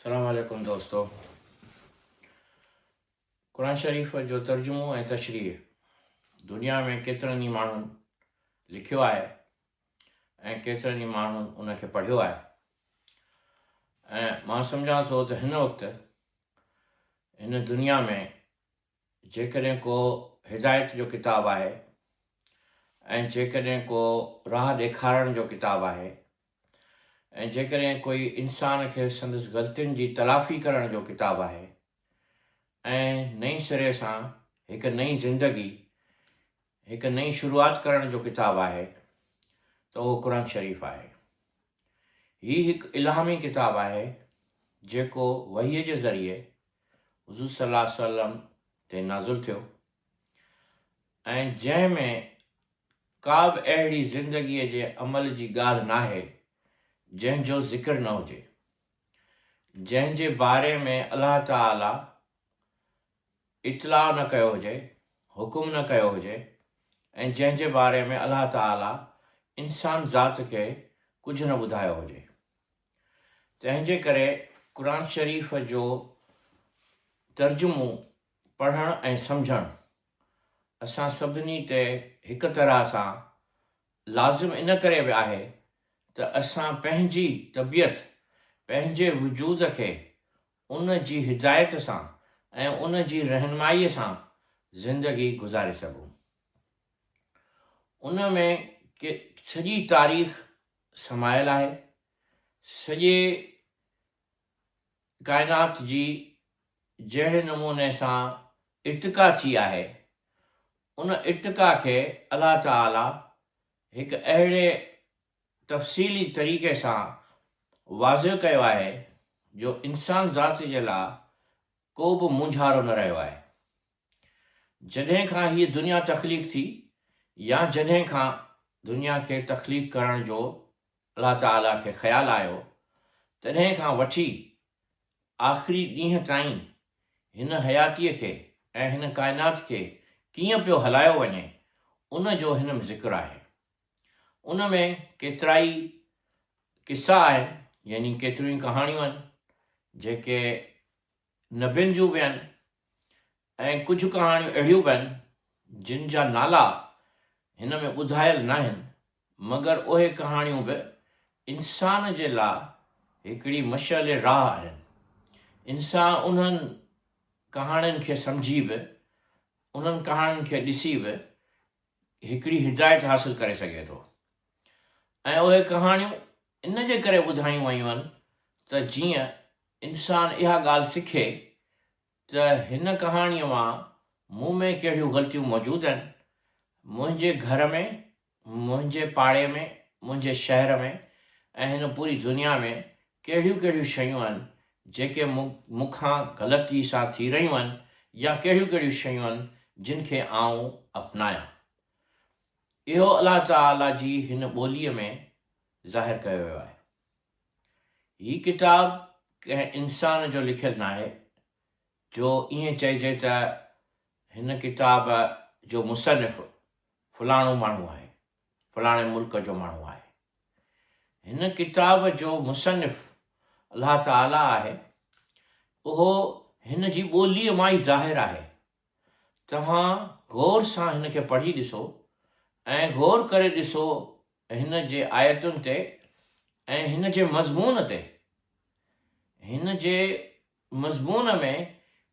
अस्सलाम वालेकुम दोस्तों। क़ुरान शरीफ़ जो तर्जुमो ऐं तशरीह दुनिया में केतिरनि ई माण्हुनि लिखियो आहे ऐं केतिरनि ई माण्हुनि उनखे पढ़ियो आहे। ऐं मां सम्झां थो त हिन वक़्तु हिन दुनिया में जेकॾहिं को हिदायत जो किताबु आहे ऐं जेकॾहिं को राह ॾेखारण जो किताबु आहे ऐं जेकॾहिं कोई इंसान खे संदसि ग़लतियुनि जी तलाफ़ी करण जो किताबु आहे ऐं नई सिरे सां हिकु नई ज़िंदगी हिकु नई शुरूआत करण जो किताबु आहे त उहो क़ुरान शरीफ़ आहे। हीउ हिकु इल्हामी किताबु आहे जेको वहीअ जे ज़रिए हुज़ूर सल्लल्लाहु अलैहि वसल्लम ते नाज़िल थियो ऐं जंहिंमें का बि अहिड़ी ज़िंदगीअ जे अमल जी ॻाल्हि नाहे जंहिंजो ज़िक्र न हुजे, जंहिंजे बारे में अलाह ताला इतला न कयो हुजे, हुकुम न कयो हुजे ऐं जंहिंजे बारे में अलाह ताला इंसान ज़ात खे कुझु न ॿुधायो हुजे। तंहिंजे करे क़ुरान शरीफ़ जो तर्जुमो पढ़णु ऐं सम्झणु असां सभिनी ते हिकु तरह सां लाज़िम इन करे बि आहे त असां पंहिंजी तबियत पंहिंजे वजूद खे उन जी हिदायत सां ऐं उन जी रहनुमाईअ सां ज़िंदगी गुज़ारे सघूं। उन में सॼी तारीख़ समायल आहे, सॼे काइनात जी जहिड़े नमूने सां इर्तिका थी आहे उन इर्तिका खे अलाह ताला हिकु अहिड़े तफ़सीली तरीक़े सां वाज़िह कयो आहे जो इंसान ज़ात जे लाइ को बि मुंझारो न रहियो आहे। जॾहिं खां हीअ दुनिया तख़लीक़ थी या जॾहिं खां दुनिया खे तख़लीक़ करण जो अलाह ताला खे ख़्यालु आयो तॾहिं खां वठी आख़िरी ॾींहं ताईं हिन हयातीअ खे ऐं हिन काइनात खे कीअं पियो हलायो वञे उन जो हिन में ज़िक्र आहे। उन में केतिरा ई किस्सा आहिनि, यानी केतिरियूं कहाणियूं आहिनि जेके नबियुनि जूं बि आहिनि ऐं कुझु कहाणियूं अहिड़ियूं बि आहिनि जिन जा नाला हिन में ॿुधायल न आहिनि, मगर उहे कहाणियूं बि इंसान जे लाइ हिकिड़ी मशाल राह आहिनि। इंसान उन्हनि कहाणियुनि खे सम्झी बि उन्हनि कहाणियुनि खे ॾिसी बि हिकिड़ी हिदायत हासिलु करे सघे थो। ऐं उहे कहाणियूं इन जे करे ॿुधायूं वयूं आहिनि त जीअं इंसान इहा ॻाल्हि सिखे त हिन कहाणीअ मां मूं में कहिड़ियूं ग़लतियूं मौजूदु आहिनि, मुंहिंजे घर में, मुंहिंजे पाड़े में, मुंहिंजे शहर में ऐं हिन पूरी दुनिया में कहिड़ियूं कहिड़ियूं शयूं आहिनि जेके मूंखां ग़लती सां थी रहियूं आहिनि या कहिड़ियूं कहिड़ियूं शयूं आहिनि जिन खे आऊं अपनायां। इहो अलाह ताला जी हिन ॿोलीअ में ज़ाहिर कयो वियो आहे। हीअ किताब कंहिं इंसान जो लिखियलु न आहे जो ईअं चइजे त हिन किताब जो मुसनिफ़ फलाणो माण्हू आहे, फलाणे मुल्क जो माण्हू आहे। हिन किताब जो मुसनिफ़ अलाह ताला आहे, उहो हिन जी ॿोलीअ मां ई ज़ाहिर आहे। तव्हां गौर सां हिन खे पढ़ी ॾिसो ऐं गौर करे ॾिसो हिन जे आयतुनि ते ऐं हिन जे मज़मून ते। हिन जे मज़मून में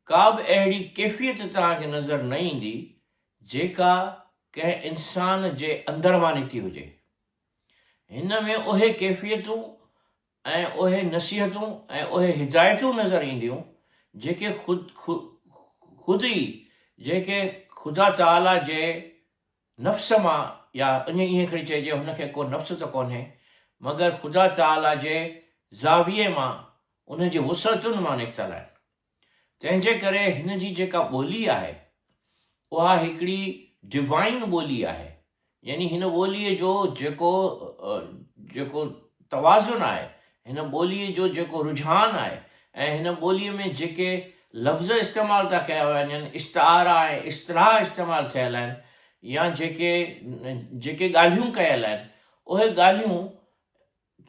का बि अहिड़ी कैफ़ियत तव्हांखे नज़र न ईंदी जेका कंहिं इंसान जे अंदर मां निकिती हुजे। हिन में उहे कैफ़ियतूं ऐं उहे नसीहतूं ऐं उहे हिदायतूं नज़र ईंदियूं जेके ख़ुदि ई जेके ख़ुदा ताला जे नफ़्स मां, या ईअं खणी चइजे हुनखे को नफ़्स त कोन्हे मगर ख़ुदा ताला जे ज़ाविये मां उन जी वुसअतुनि मां निकितल आहिनि। तंहिंजे करे हिन जी जेका ॿोली आहे उहा हिकिड़ी डिवाइन ॿोली आहे। यानी हिन ॿोलीअ जो जेको तवाज़ुन आहे, हिन ॿोलीअ जो जेको रुझान आहे ऐं हिन ॿोलीअ में जेके लफ़्ज़ इस्तेमालु था कया वञनि, इस्तारा ऐं इस्तलाह इस्तेमालु थियल आहिनि या जेके ॻाल्हियूं कयल आहिनि, उहे ॻाल्हियूं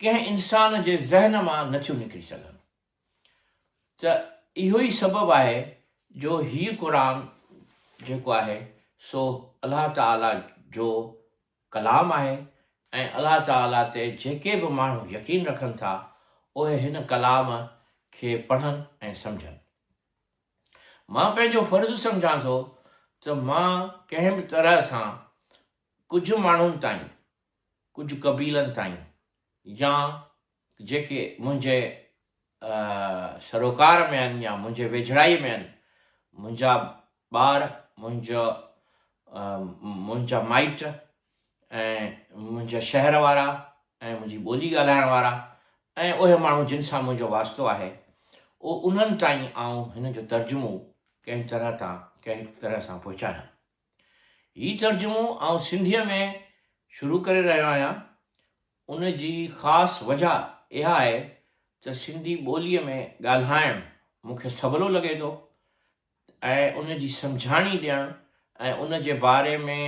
कंहिं इंसान जे ज़हन मां नथियूं निकिरी सघनि। त इहो ई सबबु आहे जो हीउ क़ुरान जेको आहे सो अलाह ताला जो कलाम आहे ऐं अलाह ताला ते जेके बि माण्हू यकीन रखनि था उहे हिन कलाम खे पढ़नि ऐं सम्झनि। मां पंहिंजो फ़र्ज़ु सम्झां थो त मां कंहिं बि तरह सां कुझु माण्हुनि ताईं, कुझु क़बीलनि ताईं, या जेके मुंहिंजे सरोकार में आहिनि या मुंहिंजे वेझड़ाई में आहिनि, मुंहिंजा ॿार, मुंहिंजा माइट ऐं मुंहिंजा शहर वारा ऐं मुंहिंजी ॿोली ॻाल्हाइण वारा ऐं उहे माण्हू जिन सां मुंहिंजो वास्तो आहे, उन्हनि ताईं आउं हिन जो तर्जुमो कंहिं तरह सां पहुचायां। हीउ तर्जुमो आउं सिंधीअ में शुरू करे रहियो आहियां। उन जी ख़ासि वजह इहा आहे त सिंधी ॿोलीअ में ॻाल्हाइणु मूंखे सवलो लॻे थो ऐं उन जी सम्झाणी ॾियणु ऐं उन जे बारे में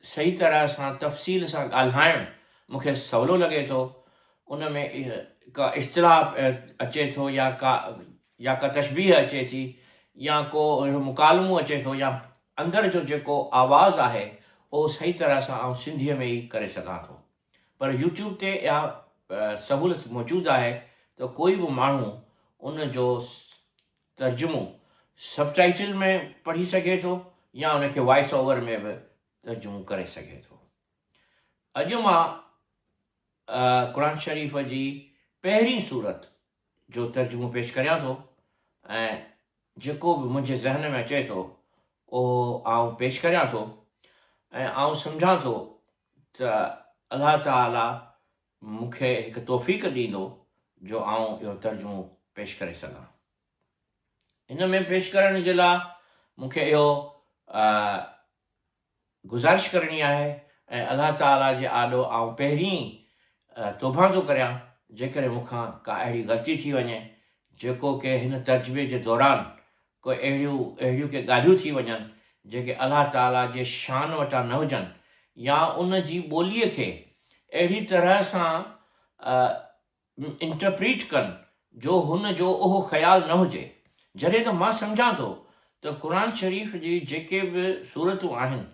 सही तरह सां तफ़सील सां ॻाल्हाइणु मूंखे सवलो लॻे थो। उन में का इस्तिलाह अचे थो या का तशबीह अचे थी या को मुकालमो अचे थो या अंदरि जो जेको आवाज़ु आहे उहो सही तरह सां आउं सिंधीअ में ई करे सघां थो। पर यूट्यूब ते इहा सहूलियत मौजूदु आहे त कोई बि माण्हू उन जो तर्जुमो सबटाइटल में पढ़ी सघे थो या उनखे वॉइस ओवर में बि तर्जुमो करे सघे थो। अॼु मां क़ुरान शरीफ़ जी पहिरीं सूरत जो तर्जुमो पेश करियां थो ऐं जेको बि मुंहिंजे ज़हन में अचे थो उहो आउं पेश करियां थो ऐं आउं सम्झां थो त अलाह ताला मूंखे हिकु तौफ़ीक़ ॾींदो जो आउं इहो तर्जुमो पेश करे सघां। इन में पेश करण जे लाइ मूंखे इहो गुज़ारिश करणी आहे ऐं अलाह ताला जे आॾो आउं पहिरीं तौबा थो करियां जेकॾहिं मूंखां का अहिड़ी ग़लती थी वञे जेको के हिन तर्जुमे जे दौरान कोई अहिड़ियूं के ॻाल्हियूं थी वञनि जेके अलाह ताला जे शान वटां न हुजनि या उन जी ॿोलीअ खे अहिड़ी तरह सां इंटरप्रीट कनि जो हुन जो उहो ख़्यालु न हुजे। जॾहिं त मां सम्झां थो त क़ुरान शरीफ़ जी जेके बि सूरतूं आहिनि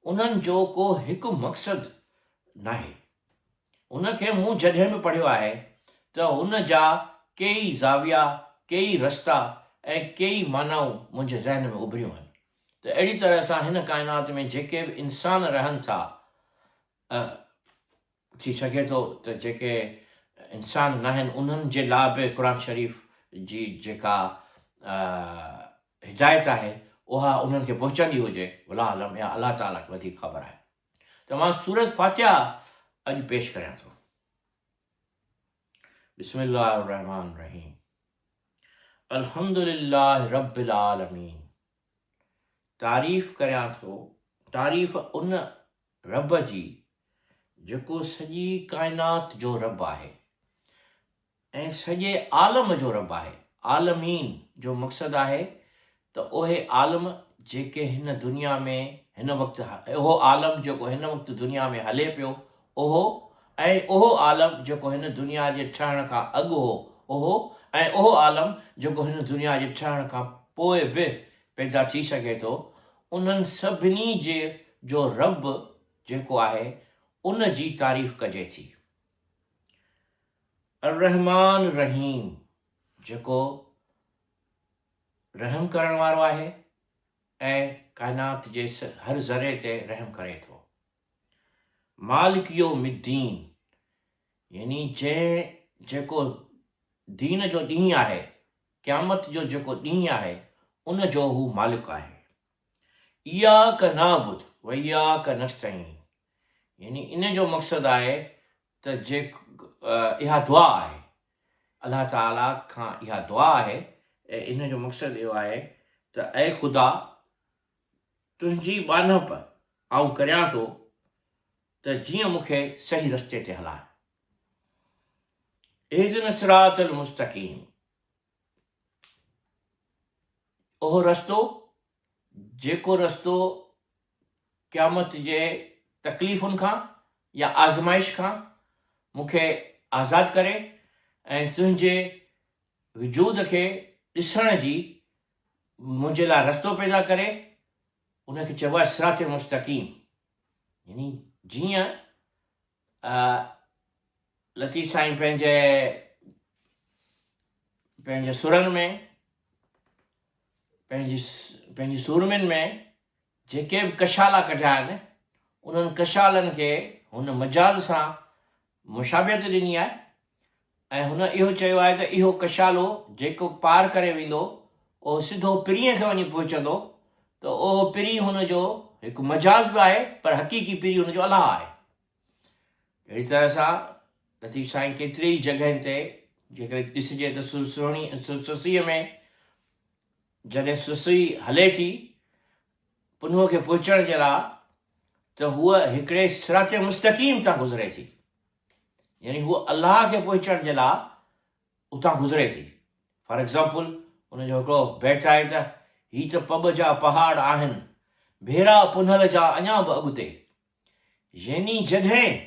उन्हनि जो को हिकु मक़सदु नाहे। उनखे मूं जॾहिं बि पढ़ियो आहे त हुन जा कई ज़ाविया, कई रस्ता ऐं कई मानाऊं मुंहिंजे ज़हन में उभरियूं आहिनि त अहिड़ी तरह सां हिन काइनात में जेके बि इंसान रहनि था, थी सघे थो त जेके इंसान न आहिनि उन्हनि जे लाइ बि क़ुरान शरीफ़ जी जेका हिदायत आहे उहा उन्हनि खे पहुचंदी हुजे। वल्लाहु आलम, या अलाह ताला खे वधीक ख़बर आहे। त मां सूरत फातिहा अॼु पेश करियां थो। बिस्मिल्लाहिर रहमानिर रहीम। अल्हम्दुलिल्लाह रब्बिल आलमीन। तारीफ़ करियां थो, तारीफ़ उन रब जी जेको सॼी काइनात जो रब आहे ऐं सॼे आलम जो रब आहे। आलमीन जो मक़सदु आहे त उहे आलम जेके हिन दुनिया में हिन वक़्तु, उहो आलम जेको हिन वक़्तु दुनिया में हले पियो उहो, ऐं उहो आलम जेको हिन दुनिया जे ठहण खां अॻु हो उहो, ऐं उहो आलम जेको हिन दुनिया जे ठहण खां पोइ बि पैदा थी सघे थो, उन्हनि सभिनी जो रब जेको आहे उन जी तारीफ़ कजे थी। अर्रहमान रहीम जेको रहम करण वारो आहे ऐं काइनात जे हर ज़रे ते रहम करे थो। मालिक यौमिद्दीन यानी जेको दीन जो ॾींहुं आहे, क़यामत जो जेको ॾींहुं आहे उन जो हू मालिक आहे। इय्याक नअबुद व इय्याक नस्तईन यानी इन जो मक़सदु आहे त इहा दुआ आहे, अलाह ताला खां इहा दुआ आहे ऐं इन जो मक़सदु इहो आहे त ऐ ख़ुदा तुंहिंजी बानप आउं करियां थो त जीअं मूंखे सही रस्ते ते हलाए। इहदिन सिरातल मुस्तक़ीम उहो रस्तो जेको रस्तो क़यामत जे तकलीफ़ुनि खां या आज़माइश खां मूंखे आज़ादु करे ऐं तुंहिंजे वजूद खे ॾिसण जी मुंहिंजे लाइ रस्तो पैदा करे, उनखे चइबो आहे सिरात मुस्तक़ीम। यानी जीअं लतीफ़ साईं पंहिंजे सुरनि में, पंहिंजी सूरमिन में जेके बि कशाला कढिया आहिनि, उन्हनि कशालनि खे हुन मजाज़ सां मुशाबियत ॾिनी आहे ऐं हुन इहो चयो आहे त इहो कशालो जेको पार करे वेंदो उहो सिधो पिरीअ खे वञी पहुचंदो, त उहो पिरी हुनजो हिकु मजाज़ बि आहे, पर हक़ीक़ी पिरी हुनजो अलाह आहे। अहिड़ी तरह सां लतीफ़ साईं केतिरी ई जॻहियुनि ते जेकर ॾिसिजे त सुसीअ में जॾहिं सुसी हले थी पुनुअ खे पहुचण जे लाइ, त हूअ हिकिड़े सिरात मुस्तक़ीम तां गुज़रे थी। यानी हूअ अलाह खे पहुचण जे लाइ उतां गुज़रे थी। फॉर एग्ज़ाम्पल हुनजो हिकिड़ो बैट आहे त ही त पब जा पहाड़ आहिनि, भेरा पुनल जा अञा बि अॻिते। यानी जॾहिं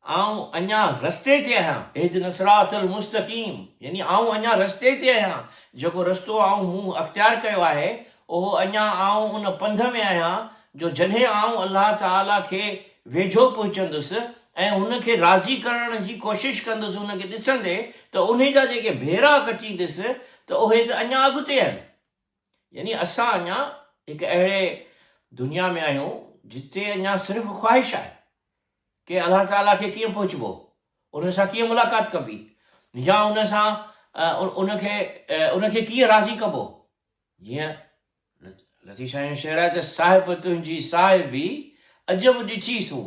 आऊं अञा रस्ते ते आहियां, इहदिन सिरातल मुस्तक़ीम, यानी आऊं अञा रस्ते ते आहियां, जेको रस्तो आऊं मूं अख़्तियार कयो आहे उहो अञा आऊं उन पंध में आहियां जो जॾहिं आऊं अलाह ताला खे वेझो पहुचंदुसि ऐं हुनखे राज़ी करण जी कोशिशि कंदुसि हुनखे ॾिसंदे, त उन जा जेके भेरा कटींदुसि त उहे त अञा अॻिते आहिनि। यानी असां अञा हिकु अहिड़े दुनिया में आहियूं जिते अञा सिर्फ़ु ख़्वाहिश आहे कि अलाह ताला खे कीअं पहुचबो, उन सां कीअं मुलाक़ात कबी, या उन सां उनखे कीअं राज़ी कबो। जीअं लतीफ़ साईं जो शेर आहे त साहिब तुंहिंजी साहिबी अजब ॾिठी सूं,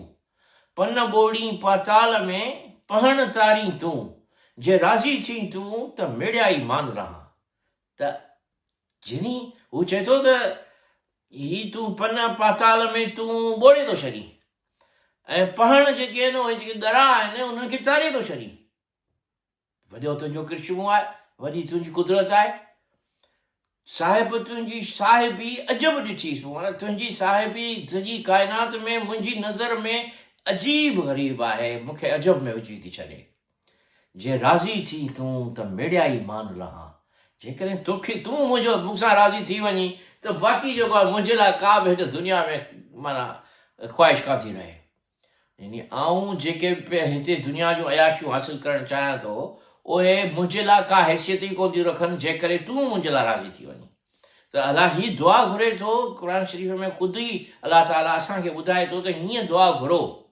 पन ॿोड़ी पाताल में पहण तारी तूं, जे राज़ी थी तूं त मिड़ियाई मान रहां। त जिनी हू चए थो त ही तूं पन पाताल में तूं ॿोड़े थो छॾी, ऐं पहण जेके आहिनि उहे जेके ॻरा आहिनि उन्हनि खे तारे थो छॾी। वॾो तुंहिंजो कृष्ण आहे, वॾी तुंहिंजी कुदरत आहे। साहिब तुंहिंजी साहिबी अजब ॾिठी सूं, तुंहिंजी साहिबी सॼी काइनात में मुंहिंजी नज़र में अजीब ग़रीब आहे, मूंखे अजब में विझी थी छॾे। जे राज़ी थी तूं त मिड़ियाई मान रहां, जेकॾहिं तोखे तूं मूंसां राज़ी थी वञी त बाक़ी जेको आहे मुंहिंजे लाइ का बि हिन दुनिया में माना ख़्वाहिश कान थी रहे। यानी आऊं जेके हिते दुनिया जूं अयाशियूं हासिलु करणु चाहियां थो उहे मुंहिंजे लाइ का हैसियत ई कोन थियूं रखनि जेकॾहिं तूं मुंहिंजे लाइ राज़ी थी वञी। त अलाह ही दुआ घुरे थो, क़ुर शरीफ़ में ख़ुदि ई अलाह ताला असांखे ॿुधाए थो त हीअं दुआ घुरो,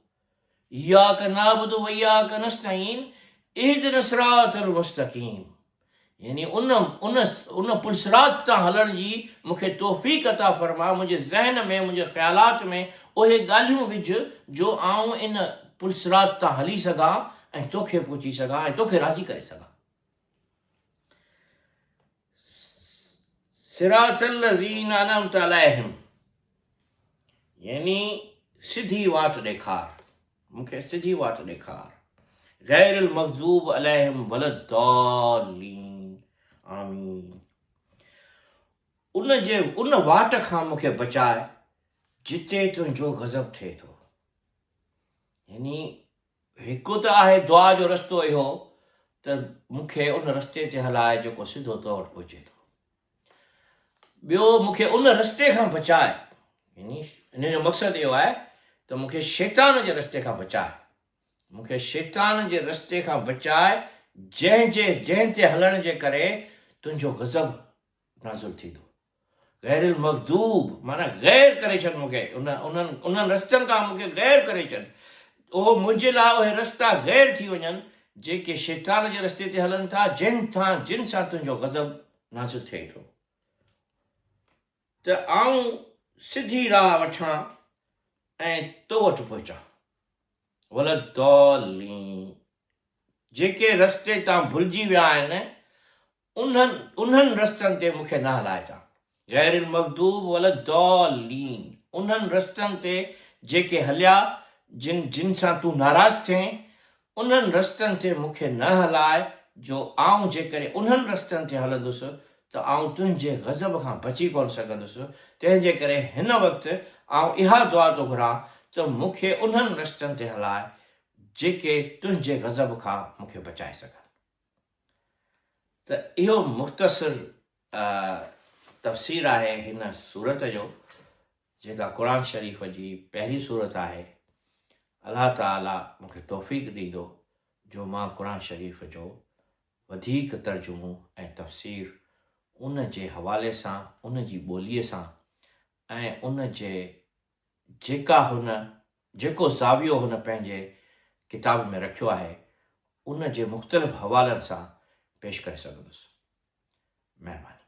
इय्याक नअबुदु व इय्याक नस्तईन इहदिन सिरातल मुस्तक़ीम। यानी उन पुलसिरात तां हलण जी मूंखे तौफ़ीक़ अता फरमा, मुंहिंजे ज़हन में मुंहिंजे ख़्यालात में उहे ॻाल्हियूं विझ जो आऊं इन पुलसिरात तां हली सघां ऐं तोखे पहुची सघां ऐं तोखे राज़ी करे सघां। सिरातल लज़ीना अनअमत अलैहिम, यानी सिधी वाट ॾेखार, मूंखे सिधी वाट ॾेखार। गैरिल मग़ज़ूब अलैहिम वलद्दालीन, आमीन। उन वाट खां मूंखे बचाए जिते तुंहिंजो गज़ब थिए थो। यानी हिकु त आहे दुआ जो रस्तो इहो त मूंखे उन रस्ते ते हलाए जेको सिधो तो वटि पहुचे थो। ॿियो मूंखे उन रस्ते खां बचाए, यानी हिन जो मक़सदु इहो आहे त मूंखे शैतान जे रस्ते खां बचाए, मूंखे शैतान जे रस्ते खां बचाए जंहिं ते हलण जे करे तुंहिंजो गज़ब नाज़िल थींदो। गैरिल मग़ज़ूब माना गैर करे छॾ, मूंखे उन्हनि रस्तनि खां मूंखे गैर करे छॾ, उहो मुंहिंजे लाइ उहे रस्ता गैर थी वञनि जेके शैतान जे रस्ते ते हलनि था, जिन सां तुंहिंजो गज़ब नाज़िल थिए थो। त आऊं सिधी राह वठां ऐं तो वटि पहुचां। वलद्दालीन, जेके रस्ते तां भुलिजी विया आहिनि उन्हनि रस्तनि ते मूंखे न हलाइजां। गैरिल मग़ज़ूब वलद्दालीन, उन्हनि रस्तनि ते जेके हलिया जिन सां तूं नाराज़ थिए उन्हनि रस्तनि ते मूंखे न हलाए, जो आऊं जेकॾहिं उन्हनि रस्तनि ते हलंदुसि त आऊं तुंहिंजे गज़ब खां बची कोन सघंदुसि। तंहिंजे करे हिन वक़्तु आऊं इहा दुआ थो घुरां त मूंखे उन्हनि रस्तनि ते हलाए जेके तुंहिंजे गज़ब खां मूंखे बचाए सघनि। त इहो मुख़्तसिर तफ़सीर आहे हिन सूरत जो, जेका क़ुर शरीफ़ जी पहिरीं सूरत आहे। अलाह ताला मूंखे तौफ़ीक़ ॾींदो जो मां क़ुर शरीफ़ जो वधीक तर्जुमो ऐं तफ़सीर उन जे हवाले सां, उन जी ॿोलीअ सां ऐं उन जे जेको ज़ावियो हुन पंहिंजे किताब में रखियो आहे उन जे मुख़्तलिफ़ हवालनि सां पेश करे सघंदुसि। महिरबानी।